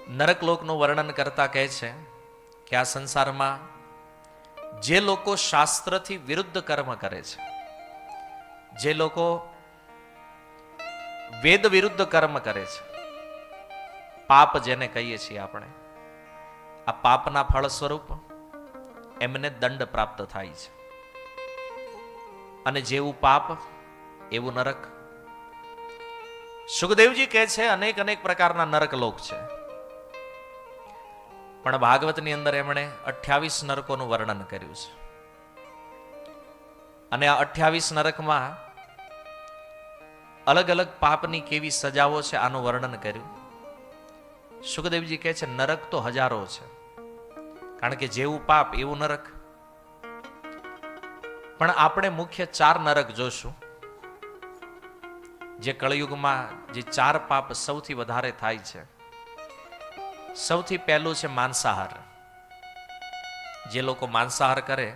નરકલોકનું વર્ણન કરતા કહે છે કે આ સંસારમાં જે લોકો શાસ્ત્રથી વિરુદ્ધ કર્મ કરે છે, જે લોકો વેદ વિરુદ્ધ કર્મ કરે છે, પાપ જેને કહીએ છીએ આપણે, આ પાપના ફળ સ્વરૂપ એમને દંડ પ્રાપ્ત થાય છે. અને જેવું પાપ એવું નરક. સુખદેવજી કહે છે અનેક અનેક પ્રકારના નરક લોક છે, પણ ભાગવતની અંદર એમણે 28 નરકોનું વર્ણન કર્યું છે. અને આ 28 નરકમાં અલગ અલગ પાપની કેવી સજાઓ છે આનું વર્ણન કર્યું. સુખદેવજી કહે છે નરક તો હજારો છે, કારણ કે જેવું પાપ એવું નરક. પણ આપણે મુખ્ય 4 નરક જોશું, જે કળયુગમાં જે 4 પાપ સૌથી વધારે થાય છે. સૌથી પહેલું છે માંસાહાર. જે લોકો માંસાહાર કરે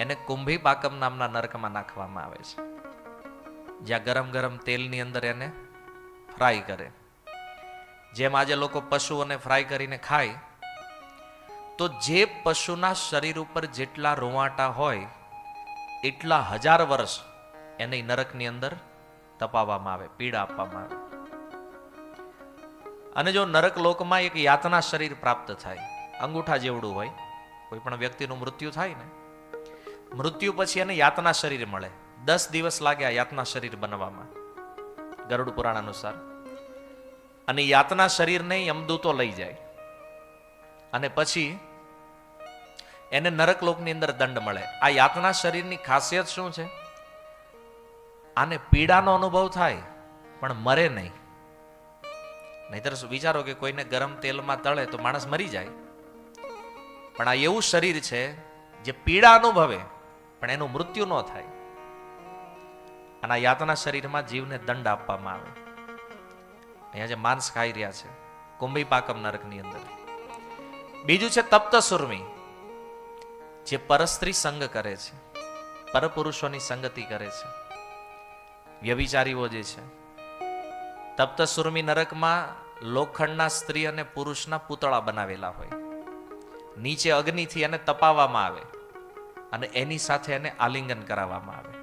એને કુંભી પાકમ નામના નરકમાં નાખવામાં આવે છે, જ્યાં ગરમ ગરમ તેલની અંદર એને ફ્રાય કરે. જેમ આજે લોકો પશુઓને ફ્રાય કરીને ખાય, તો જે પશુના શરીર ઉપર જેટલા રોવાટા હોય એટલા 1000 વર્ષ એને નરકની અંદર તપાવવામાં આવે, પીડા આપવામાં આવે. અને જો નરક લોકમાં એક યાતના શરીર પ્રાપ્ત થાય, અંગૂઠા જેવડું હોય, કોઈ પણ વ્યક્તિનું મૃત્યુ થાય ને, મૃત્યુ પછી એને યાતના શરીર મળે. 10 દિવસ લાગે આ યાતના શરીર બનવામાં, ગરુડ પુરાણ અનુસાર. અને યાતના શરીરને યમદૂતો લઈ જાય અને પછી એને નરક લોકની અંદર દંડ મળે. આ યાતના શરીરની ખાસિયત શું છે? આને પીડાનો અનુભવ થાય પણ મરે નહીં. નહીતર વિચારો કે કોઈને ગરમ તેલમાં તળે તો માણસ મરી જાય, પણ આ એવું શરીર છે જે પીડા અનુભવે પણ એનું મૃત્યુ ન થાય. અને આ યાતના શરીરમાં જીવને દંડ આપવામાં આવે. અહીંયા જે માંસ ખાઈ રહ્યા છે કુંભી પાકમ નરકની અંદર. બીજું છે તપ્ત સુરમી, જે પરસ્ત્રી સંગ કરે છે, પરપુરુષોની સંગતિ કરે છે, વ્યભિચારીઓ જે છે. તપ્ત સુરમી નરકમાં લોખંડના સ્ત્રી અને પુરુષના પૂતળા બનાવેલા હોય, નીચે અગ્નિથી એને તપાવવામાં આવે અને એની સાથે એને આલિંગન કરાવવામાં આવે.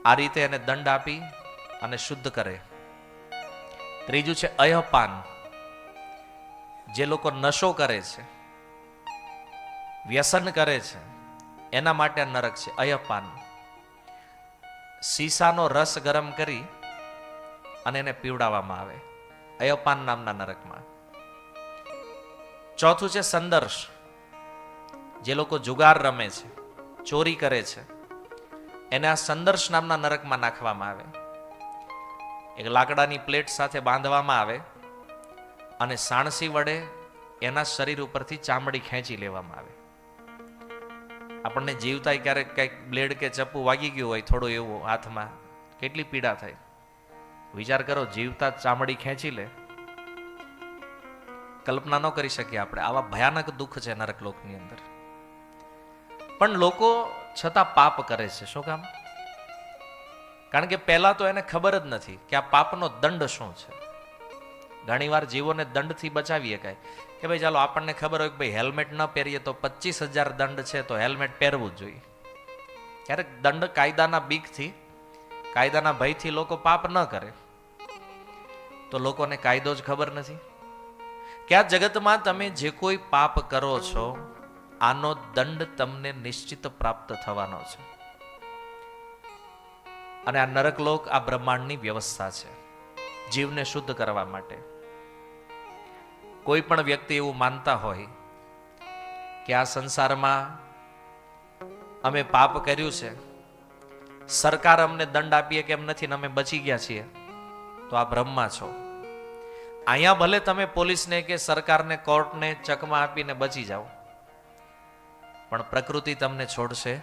આ રીતે એને દંડ આપી અને શુદ્ધ કરે. ત્રીજું છે અયપાન. જે લોકો નશો કરે છે, વ્યસન કરે છે, એના માટે આ નરક છે અયપાન. સીસાનો રસ ગરમ કરી અને એને પીવડાવવામાં આવે, અયપાન નામના નરકમાં. ચોથું છે સંદર્શ. જે લોકો જુગાર રમે છે, ચોરી કરે છે, એને આ સંદર્શ નામના નરકમાં નાખવામાં આવે. એક લાકડાની પ્લેટ સાથે બાંધવામાં આવે અને સાણસી વડે એના શરીર ઉપરથી ચામડી ખેંચી લેવામાં આવે. આપણને જીવતા ક્યારેક કંઈક બ્લેડ કે ચપ્પુ વાગી ગયું હોય થોડું એવું હાથમાં, કેટલી પીડા થાય. વિચાર કરો, જીવતા ચામડી ખેંચી લે, કલ્પના ન કરી શકીએ આપણે. આવા ભયાનક દુઃખ છે નરક લોકની અંદર. પણ લોકો છતાં પાપ કરે છે. શું કામ? કારણ કે પહેલા તો એને ખબર જ નથી કે આ પાપનો દંડ શું છે. ઘણીવાર જીવોને દંડથી બચાવી શકાય કે ભાઈ ચાલો આપણને ખબર હોય કે ભાઈ હેલ્મેટ ન પહેરીએ તો 25,000 દંડ છે, તો હેલ્મેટ પહેરવું જ જોઈએ. ક્યારેક દંડ કાયદાના બીકથી, કાયદાના ભયથી લોકો પાપ ન કરે. તો લોકોને કાયદો જ ખબર નથી કે આ જગતમાં તમે જે કોઈ પાપ કરો છો આનો દંડ તમને નિશ્ચિત પ્રાપ્ત થવાનો છે. અને આ નરકલોક આ બ્રહ્માંડની વ્યવસ્થા છે જીવને શુદ્ધ કરવા માટે. કોઈ પણ વ્યક્તિ એવું માનતા હોય કે આ સંસારમાં અમે પાપ કર્યું છે, સરકાર અમને દંડ આપીએ કેમ નથી ને અમે બચી ગયા છીએ, તો આ ભ્રમમાં છો. અહીંયા ભલે તમે પોલીસને કે સરકારને, કોર્ટને ચકમા આપીને બચી જાઓ, પણ પ્રકૃતિ તમને છોડશે,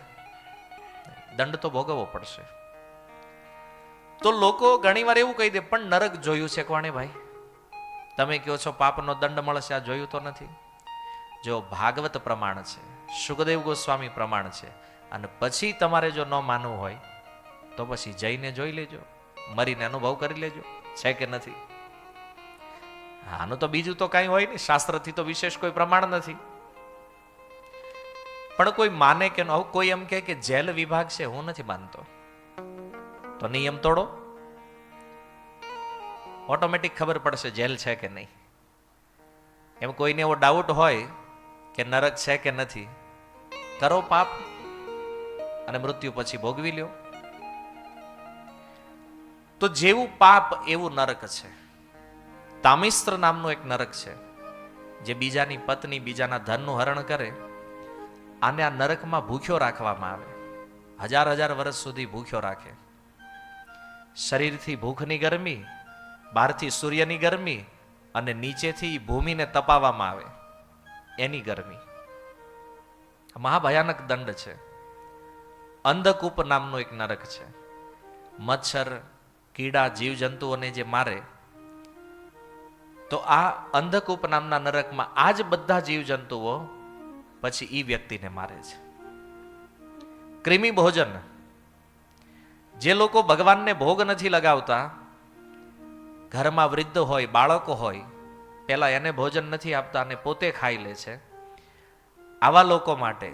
દંડ તો ભોગવવો પડશે. તો લોકો ઘણીવાર એવું કહી દે પણ નરક જોયું છે કોણે ભાઈ? તમે કહો છો પાપનો દંડ મળશે, આ જોયું તો નથી. જો ભાગવત પ્રમાણ છે, સુખદેવ ગોસ્વામી પ્રમાણ છે, અને પછી તમારે જો ન માનવું હોય તો પછી જઈને જોઈ લેજો, મરીને અનુભવ કરી લેજો છે કે નથી. આનું તો બીજું તો કાંઈ હોય નહીં, શાસ્ત્રથી તો વિશેષ કોઈ પ્રમાણ નથી. પણ કોઈ માને કે ન, કોઈ એમ કે જેલ વિભાગ છે, હું નથી માનતો, તો નિયમ તોડો, ઓટોમેટિક ખબર પડશે જેલ છે કે નહીં. એમ કોઈને એવો ડાઉટ હોય કે નરક છે કે નથી, કરો પાપ અને મૃત્યુ પછી ભોગવી લ્યો. તો જેવું પાપ એવું નરક છે. તામિસ્ત્ર નામનું એક નરક છે, જે બીજાની પત્ની, બીજાના ધનનું હરણ કરે, આને આ નરકમાં ભૂખ્યો રાખવામાં આવે. 1000 વર્ષ સુધી ભૂખ્યો રાખે. શરીરથી ભૂખની ગરમી, બહારથી સૂર્યની ગરમી, અને નીચેથી ભૂમિને તપાવવામાં આવે એની ગરમી. મહાભયાનક દંડ છે. અંધકૂપ નામનો એક નરક છે. મચ્છર, કીડા, જીવજંતુઓને જે મારે, તો આ અંધકૂપ નામના નરકમાં આ જ બધા જીવજંતુઓ પછી ઈ વ્યક્તિને મારે છે. કૃમિ ભોજન, જે લોકો ભગવાનને ભોગ નથી લગાવતા, ઘરમાં વૃદ્ધ હોય, બાળકો હોય, પેલા એને ભોજન નથી આપતા અને પોતે ખાઈ લે છે, આવા લોકો માટે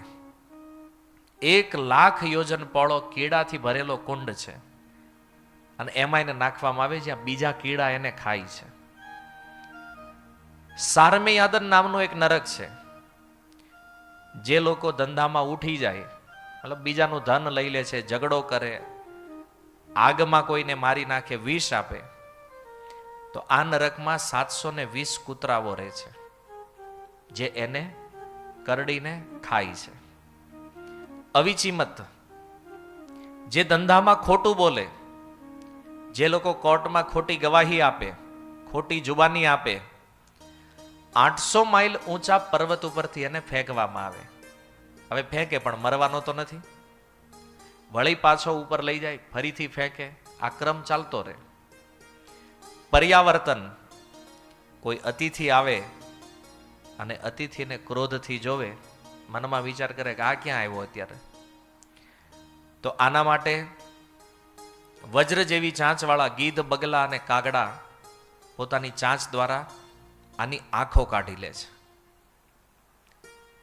1,00,000 યોજન પહોળો કીડાથી ભરેલો કુંડ છે, અને એમાં એને નાખવામાં આવે જ્યાં બીજા કીડા એને ખાય છે. સારમેયાદન નામનું એક નરક છે. જે લોકો ધંધામાં ઉઠી જાય, મતલબ બીજાનું ધન લઈ લે છે, ઝઘડો કરે, આગમાં કોઈને મારી નાખે, વિષ આપે, તો આ નરકમાં 720 કૂતરાઓ રહે છે, જે એને કરડીને ખાય છે. અવિચિમત, જે ધંધામાં ખોટું બોલે, જે લોકો કોર્ટમાં ખોટી ગવાહી આપે, ખોટી જુબાની આપે, 800 માઇલ ઊંચા પર્વત ઉપરથી એને ફેંકવામાં આવે. હવે ફેંકે પણ મરવાનો તો નથી, વળી પાછો ઉપર લઈ જાય, ફરીથી ફેંકે, આ ક્રમ ચાલતો રહે. પર્યાવર્તન, કોઈ અતિથિ આવે અને અતિથિને ક્રોધથી જોવે, મનમાં વિચાર કરે કે આ ક્યાં આવ્યો અત્યારે, તો આના માટે વજ્ર જેવી ચાંચવાળા ગીધ, બગલા અને કાગડા પોતાની ચાંચ દ્વારા આની આંખો કાઢી લે છે.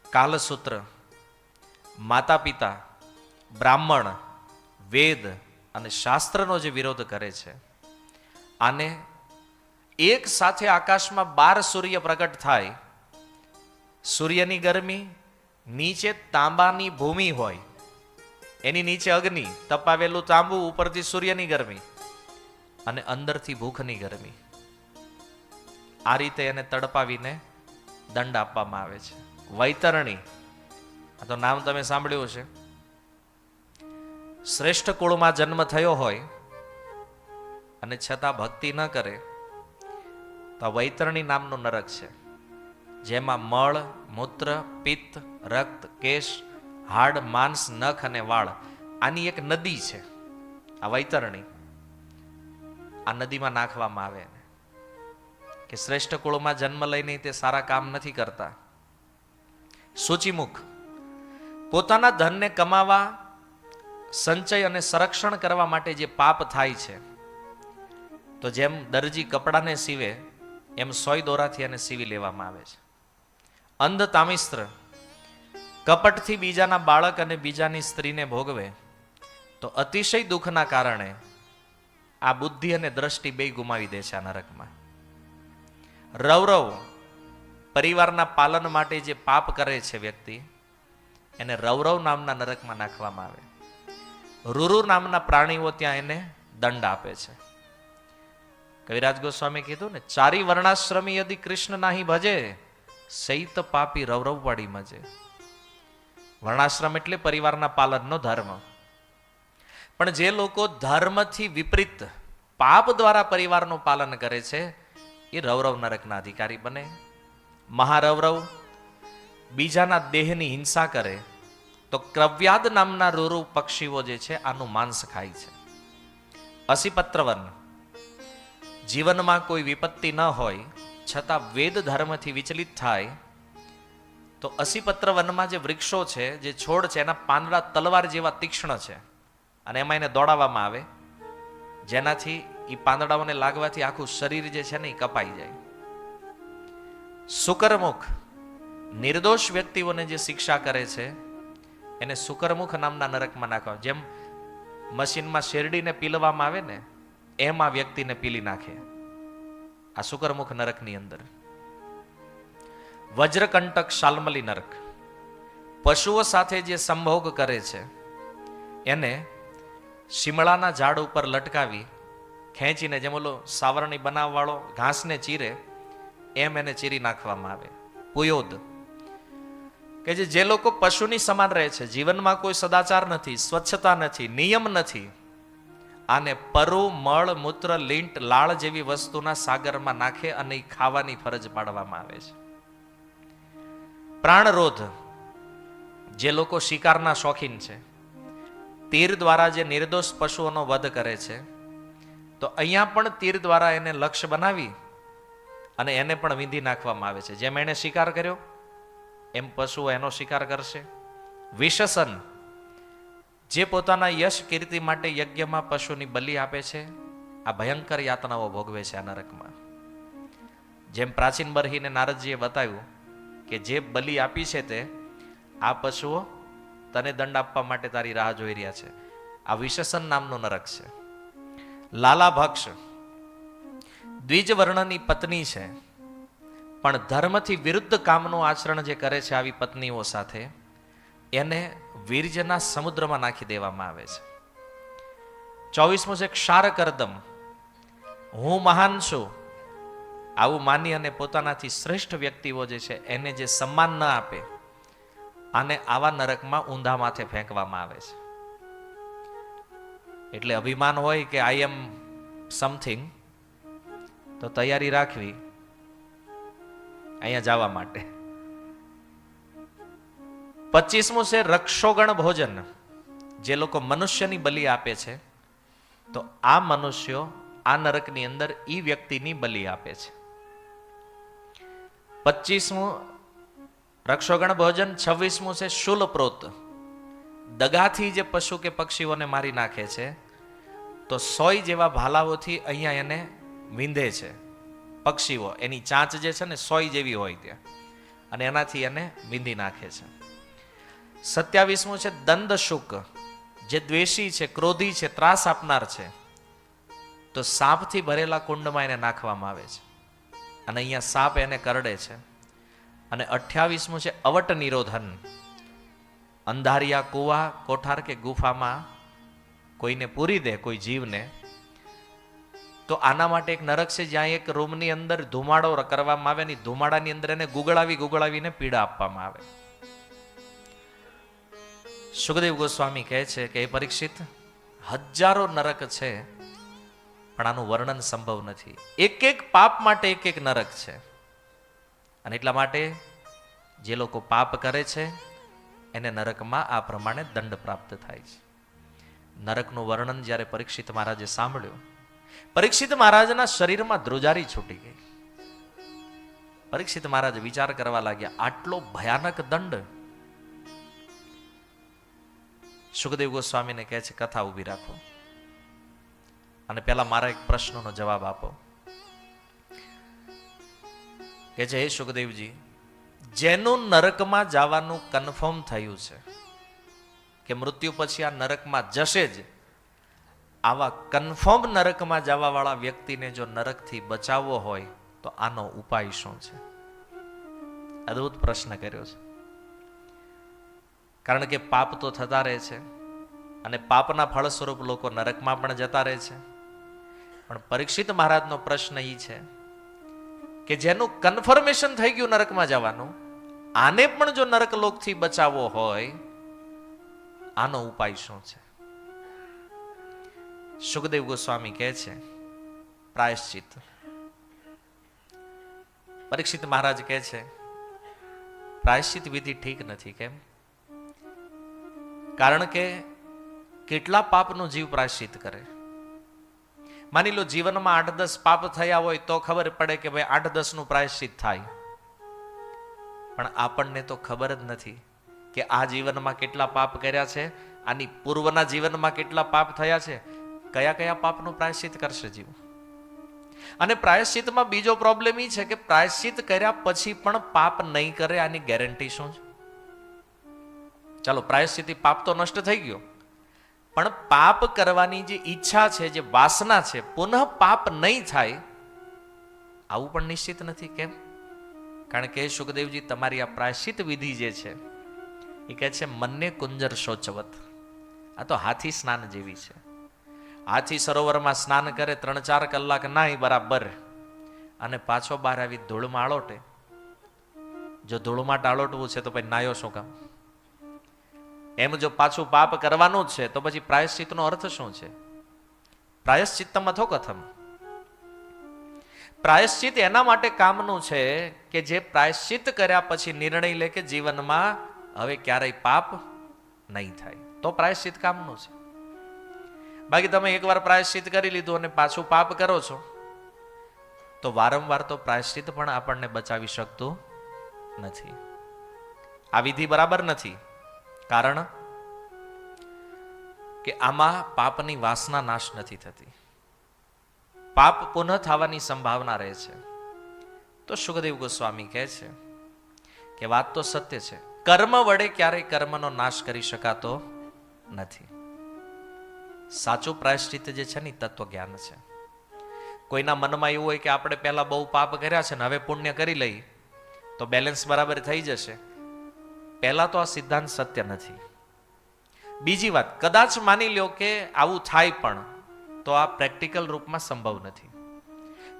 કાલસૂત્ર, માતા પિતા, બ્રાહ્મણ, વેદ અને શાસ્ત્રનો જે વિરોધ કરે છે, આને એક સાથે આકાશમાં 12 સૂર્ય પ્રગટ થાય, સૂર્યની ગરમી, નીચે તાંબાની ભૂમિ હોય, એની નીચે અગ્નિ, તપાવેલું તાંબુ, ઉપરથી સૂર્યની ગરમી અને અંદરથી ભૂખની ગરમી. આ રીતે એને તડપાવીને દંડ આપવામાં આવે છે. વૈતરણી, આ તો નામ તમે સાંભળ્યું છે. શ્રેષ્ઠ કુળમાં જન્મ થયો હોય અને છતાં ભક્તિ ન કરે, તો વૈતરણી નામનો નરક છે, જેમાં મળ, મૂત્ર, પિત્ત, રક્ત, કેશ, હાડ, માંસ, નખ અને વાળ, આની એક નદી છે આ વૈતરણી. આ નદીમાં નાખવામાં આવે કે શ્રેષ્ઠ કુળમાં જન્મ લઈને તે સારા કામ નથી કરતા. સૂચિમુખ, પોતાના ધનને કમાવા, સંચય અને સંરક્ષણ કરવા માટે જે પાપ થાય છે, તો જેમ દરજી કપડાને સીવે એમ સોય દોરાથી એને સીવી લેવામાં આવે છે. અંધ તામિસ્ત્ર, કપટથી બીજાના બાળક અને બીજાની સ્ત્રીને ભોગવે, તો અતિશય દુઃખના કારણે આ બુદ્ધિ અને દ્રષ્ટિ બે ગુમાવી દે છે આ નરકમાં. રૌરવ, પરિવારના પાલન માટે જે પાપ કરે છે વ્યક્તિ, એને રૌરવ નામના નરકમાં નાખવામાં આવે. રૂરુ નામના પ્રાણીઓ ત્યાં એને દંડ આપે છે. કવિરાજ ગોસ્વામી કીધું ને, ચારી વર્ણાશ્રમી યદિ કૃષ્ણ નાહી ભજે, સૈત પાપી રૌરવ પડી મજે. વર્ણાશ્રમ એટલે પરિવારના પાલનનો ધર્મ. પણ જે લોકો ધર્મથી વિપરીત પાપ દ્વારા પરિવારનું પાલન કરે છે, એ રૌરવ નરકના અધિકારી બને. મહારૌરવ બીજાના દેહની હિંસા કરે, તો ક્રવ્યાદ નામના રૂરુ પક્ષીઓ જે છે આનું માંસ ખાય છે. અસિપત્રવન, જીવનમાં કોઈ વિપત્તિ ન હોય છતાં વેદ ધર્મથી વિચલિત થાય, તો અસિપત્ર વનમાં જે વૃક્ષો છે, જે છોડ છે, એના પાંદડા તલવાર જેવા તીક્ષ્ણ છે, અને એમાં એને દોડાવવામાં આવે, જેનાથી એ પાંદડાઓને લાગવાથી આખું શરીર જે છે ને એ કપાઈ જાય. શુકરમુખ નિર્દોષ વ્યક્તિઓને જે શિક્ષા કરે છે એને શુકરમુખ નામના નરકમાં નાખવા. જેમ મશીનમાં શેરડીને પીલવામાં આવે ને એમ આ વ્યક્તિને પીલી નાખે આ શુકરમુખ નરકની અંદર. વજ્રકંટક શાલ્મલી નરક, પશુઓ સાથે જે સંભોગ કરે છે એને શિમળાના ઝાડ ઉપર લટકાવી ખેંચીને, જેમ ઓલો સાવરણી બનાવવાળો ઘાસને ચીરે એમ એને ચીરી નાખવામાં આવે. પુયોદ, કે જે લોકો પશુની સમાન રહે છે, જીવનમાં કોઈ સદાચાર નથી, સ્વચ્છતા નથી, નિયમ નથી, આને પરુ, મળ, મૂત્ર, લીંટ, લાળ જેવી વસ્તુના સાગરમાં નાખે અને ખાવાની ફરજ પાડવામાં આવે છે. પ્રાણરોધ, જે લોકો શિકારના શોખીન છે, તીર દ્વારા જે નિર્દોષ પશુઓનો વધ કરે છે, તો અહીંયા પણ તીર દ્વારા એને લક્ષ્ય બનાવી અને એને પણ વીંધી નાખવામાં આવે છે. જેમ એને શિકાર કર્યો એમ પશુઓ એનો શિકાર કરશે. વિશસન, જે પોતાના યશ કીર્તિ માટે યજ્ઞમાં પશુની બલિ આપે છે, આ ભયંકર યાતનાઓ ભોગવે છે આ નરકમાં. જેમ પ્રાચીન બરહીને નારદજીએ બતાવ્યું કે જે બલિ આપી છે તે આ પશુઓ તને દંડ આપવા માટે તારી રાહ જોઈ રહ્યા છે. આ વિશસન નામનો નરક છે. લાલાભક્ષ, દ્વિજ વર્ણની પત્ની છે પણ ધર્મથી વિરુદ્ધ કામનું આચરણ જે કરે છે આવી પત્નીઓ સાથે, એને વીર્યના સમુદ્રમાં નાખી દેવામાં આવે છે. 24મું છે ક્ષારકર્દમ, હું મહાન છું આવું માની અને પોતાનાથી શ્રેષ્ઠ વ્યક્તિઓ જે છે એને જે સન્માન ન આપે, આને આવા નરકમાં ઊંધા માથે ફેંકવામાં આવે છે. એટલે અભિમાન હોય કે આઈ એમ સમથિંગ, તો તૈયારી રાખવી અહીંયા જવા માટે. 25મું છે રક્ષોગણ ભોજન, જે લોકો મનુષ્યની બલિ આપે છે તો આ મનુષ્યો આ નરકની અંદર ઈ વ્યક્તિની બલિ આપે છે. 25મું રક્ષોગણ ભોજન. 26મું છે શુલપ્રોત, દગાથી જે પશુ કે પક્ષીઓને મારી નાખે છે તો સોય જેવા ભાલાઓથી અહીંયા એને વીંધે છે પક્ષીઓ. એની ચાંચ જે છે ને સોય જેવી હોય ત્યાં, અને એનાથી એને વીંધી નાખે છે. 27મું છે દંડશુક, જે દ્વેષી છે, ક્રોધી છે, ત્રાસ આપનાર છે, તો સાપથી ભરેલા કુંડમાં એને નાખવામાં આવે છે અને અહીંયા સાપ એને કરડે છે. અને 28મું છે અવટ નિરોધન, અંધારિયા કુવા, કોઠાર કે ગુફામાં કોઈને પૂરી દે કોઈ જીવને, તો આના માટે એક નરક છે જ્યાં એક રૂમની અંદર ધુમાડો કરવામાં આવે ને ધુમાડાની અંદર એને ગુગળાવીને પીડા આપવામાં આવે. સુખદેવ ગોસ્વામી કહે છે કે એ પરીક્ષિત, હજારો નરક છે પણ આનું વર્ણન સંભવ નથી. એક એક પાપ માટે એક એક નરક છે. અને એટલા માટે જે લોકો પાપ કરે છે એને નરકમાં આ પ્રમાણે દંડ પ્રાપ્ત થાય છે. નરકનું વર્ણન જ્યારે પરીક્ષિત મહારાજે સાંભળ્યું, પરીક્ષિત મહારાજના શરીરમાં ધ્રુજારી છૂટી ગઈ. પરીક્ષિત મહારાજ વિચાર કરવા લાગ્યા, આટલો ભયાનક દંડ. સુખદેવ ગોસ્વામીને કહે છે કથા ઊભી રાખો અને પહેલા મારા એક પ્રશ્નનો જવાબ આપો. કે છે હે સુખદેવજી, જેનું નરકમાં જવાનું કન્ફર્મ થયું છે કે મૃત્યુ પછી આ નરકમાં જશે જ, આવા કન્ફર્મ નરકમાં જવા વાળા વ્યક્તિને જો નરકથી બચાવવો હોય તો આનો ઉપાય શું છે? અદ્ભુત પ્રશ્ન કર્યો છે. કારણ કે પાપ તો થતા રહે છે અને પાપના ફળ સ્વરૂપ લોકો નરકમાં પણ જતા રહે છે. પણ પરીક્ષિત મહારાજનો પ્રશ્ન એ છે કે જેનું કન્ફર્મેશન થઈ ગયું નરકમાં જવાનું, આને પણ જો નરક લોકથી બચાવવો હોય, આનો ઉપાય શું છે? સુખદેવ ગોસ્વામી કહે છે પ્રાયશ્ચિત. પરીક્ષિત મહારાજ કહે છે પ્રાયશ્ચિત વિધિ ઠીક નથી. કેમ? કારણ કે કેટલા પાપનો જીવ પ્રાયશ્ચિત કરે. માની લો જીવનમાં 8-10 પાપ થયા હોય તો ખબર પડે કે ભાઈ 8-10 નું પ્રાયશ્ચિત થાય, પણ આપણને તો ખબર જ નથી કે આ જીવનમાં કેટલા પાપ કર્યા છે, આની પૂર્વના જીવનમાં કેટલા પાપ થયા છે, કયા કયા પાપનું પ્રાયશ્ચિત કરશે જીવ. અને પ્રાયશ્ચિતમાં બીજો પ્રોબ્લેમ એ છે કે પ્રાયશ્ચિત કર્યા પછી પણ પાપ નહીં કરે, આની ગેરંટી શું છે? ચાલો, પ્રાયશ્ચિત પાપ તો નષ્ટ થઈ ગયો, પણ પાપ કરવાની જે ઈચ્છા છે, જે વાસના છે, પુનઃ પાપ નહીં થાય આવું પણ નિશ્ચિત નથી. કેમ? કારણ કે સુખદેવજી, તમારી આ પ્રાયશ્ચિત વિધિ જે છે એ કહે છે મનને કુંજર શોચવત. આ તો હાથી સ્નાન જેવી છે. હાથી સરોવરમાં સ્નાન કરે, 3-4 કલાક નાહી બરાબર, અને પાછો બહાર આવી ધૂળમાં આળોટે. જો ધૂળમાં ટાળોટવું છે તો પછી નાયો શું કામ? એમ જો પાછું પાપ કરવાનું જ છે તો પછી પ્રાયશ્ચિતનો અર્થ શું છે? પ્રાયશ્ચિત્તમ અથો કથમ. પ્રાયશ્ચિત એના માટે કામનું છે કે જે પ્રાયશ્ચિત કર્યા પછી નિર્ણય લે કે જીવનમાં હવે ક્યારેય પાપ નહીં થાય, તો પ્રાયશ્ચિત કામનું છે. બાકી તમે એકવાર પ્રાયશ્ચિત કરી લીધું અને પાછું પાપ કરો છો તો વારંવાર તો પ્રાયશ્ચિત પણ આપણને બચાવી શકતું નથી. આ વિધિ બરાબર નથી, કારણ કે આમાં પાપની વાસના નાશ નથી થતી, પાપ પુનઃ થવાની સંભાવના રહે છે. તો સુખદેવ ગોસ્વામી કહે છે કે વાત તો સત્ય છે, કર્મ વડે ક્યારેય કર્મનો નાશ કરી શકાતો નથી. સાચું પ્રાયશ્ચિત જે છે ને તત્વ જ્ઞાન છે. કોઈના મનમાં એવું હોય કે આપણે પહેલા બહુ પાપ કર્યા છે ને હવે પુણ્ય કરી લઈ તો બેલેન્સ બરાબર થઈ જશે. પહેલા તો આ સિદ્ધાંત સત્ય નથી. બીજી વાત, કદાચ માની લ્યો કે આવું થાય પણ તો આ પ્રેક્ટિકલ રૂપમાં સંભવ નથી,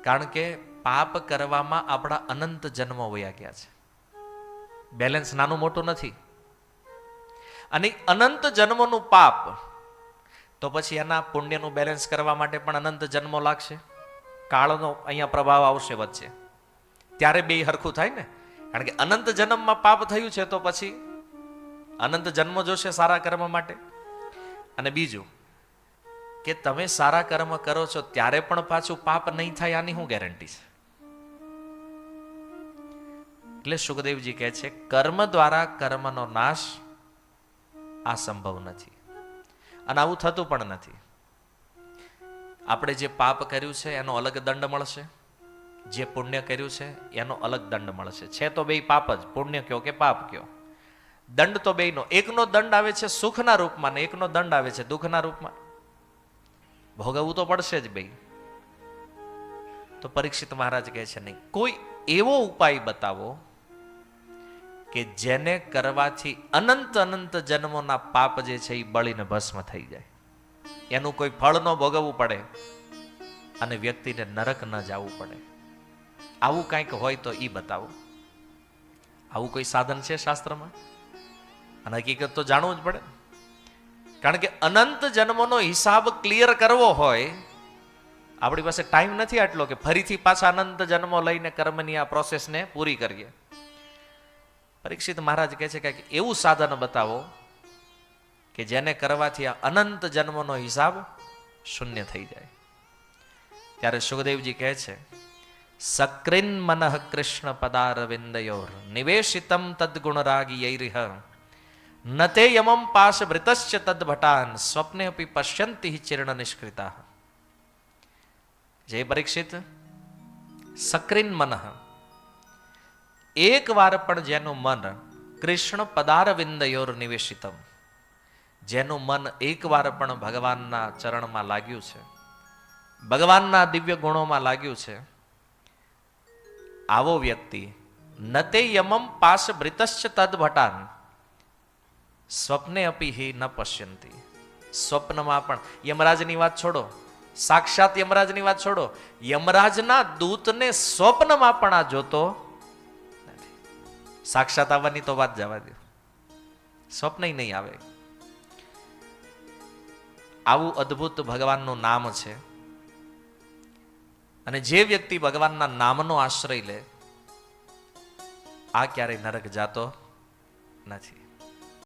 કારણ કે પાપ કરવામાં આપણા અનંત જન્મો વયા ગયા છે. બેલેન્સ નાનું મોટું નથી, અને અનંત જન્મોનું પાપ તો પછી એના પુણ્યનું બેલેન્સ કરવા માટે પણ અનંત જન્મો લાગશે. કાળનો અહીંયા પ્રભાવ આવશે વચ્ચે, ત્યારે બે હરખું થાય ને. કારણ કે અનંત જન્મમાં પાપ થયું છે તો પછી અનંત જન્મ જોશે સારા કર્મ માટે. અને બીજું કે તમે સારા કર્મ કરો છો ત્યારે પણ પાછું પાપ નહીં થાય, આની શું ગેરંટી છે? એટલે સુખદેવજી કહે છે કર્મ દ્વારા કર્મનો નાશ આ સંભવ નથી, અને આવું થતું પણ નથી. આપણે જે પાપ કર્યું છે એનો અલગ દંડ મળશે, જે પુણ્ય કર્યું છે એનો અલગ દંડ મળશે. છે તો બે પાપ જ, પુણ્ય કયો કે પાપ કયો, દંડ તો બેનો. એકનો દંડ આવે છે સુખના રૂપમાં ને એકનો દંડ આવે છે દુઃખના રૂપમાં. ભોગવવું તો પડશે જ બે. તો પરીક્ષિત મહારાજ કહે છે નહીં, કોઈ એવો ઉપાય બતાવો કે જેને કરવાથી અનંત અનંત જન્મોના પાપ જે છે એ બળીને ભસ્મ થઈ જાય, એનું કોઈ ફળ ન ભોગવવું પડે અને વ્યક્તિને નરક ન જવું પડે. આવું કંઈક હોય તો એ બતાવો. આવું કોઈ સાધન છે શાસ્ત્રમાં? અને હકીકત તો જાણવું જ પડે, કારણ કે અનંત જન્મોનો હિસાબ ક્લિયર કરવો હોય, આપણી પાસે ટાઈમ નથી આટલો કે ફરીથી પાછા અનંત જન્મો લઈને કર્મની આ પ્રોસેસને પૂરી કરીએ. પરીક્ષિત મહારાજ કહે છે કે એવું સાધન બતાવો કે જેને કરવાથી આ અનંત જન્મનો હિસાબ શૂન્ય થઈ જાય. ત્યારે સુખદેવજી કહે છે સક્રિન મનઃ કૃષ્ણ પદારવિંદયોર નિવેશિતમ તદ્ગુણરાગીયૈરિહ નતે યમમ પાશ વૃતશ્ચ તદ્ભટાન સ્વપ્ને અપી પશ્યંતિ ચીર્ણ નિષ્કૃતા. જય પરીક્ષિત, સક્રિન મનઃ, એક વાર પણ જેનું મન કૃષ્ણ પદારવિંદયોર નિવેશિતમ, જેનું મન એક વાર પણ ભગવાનના ચરણમાં લાગ્યું છે, ભગવાનના દિવ્ય ગુણોમાં લાગ્યું છે, આવો વ્યક્તિ નતે યમમ પાશ વૃતશ્ચ તદ્ભટાન સ્વપ્ને અપી હિ ન પશ્યંતિ. સ્વપ્નમાં પણ, યમરાજની વાત છોડો, સાક્ષાત યમરાજની વાત છોડો, યમરાજના દૂતને સ્વપ્નમાં પણ આ જોતો નથી. સાક્ષાત આવવાની તો વાત જવા દો, સ્વપ્ન નહીં આવે. આવું અદ્ભુત ભગવાનનું નામ છે. અને જે વ્યક્તિ ભગવાનના નામનો આશ્રય લે આ ક્યારેય નરક જાતો નથી.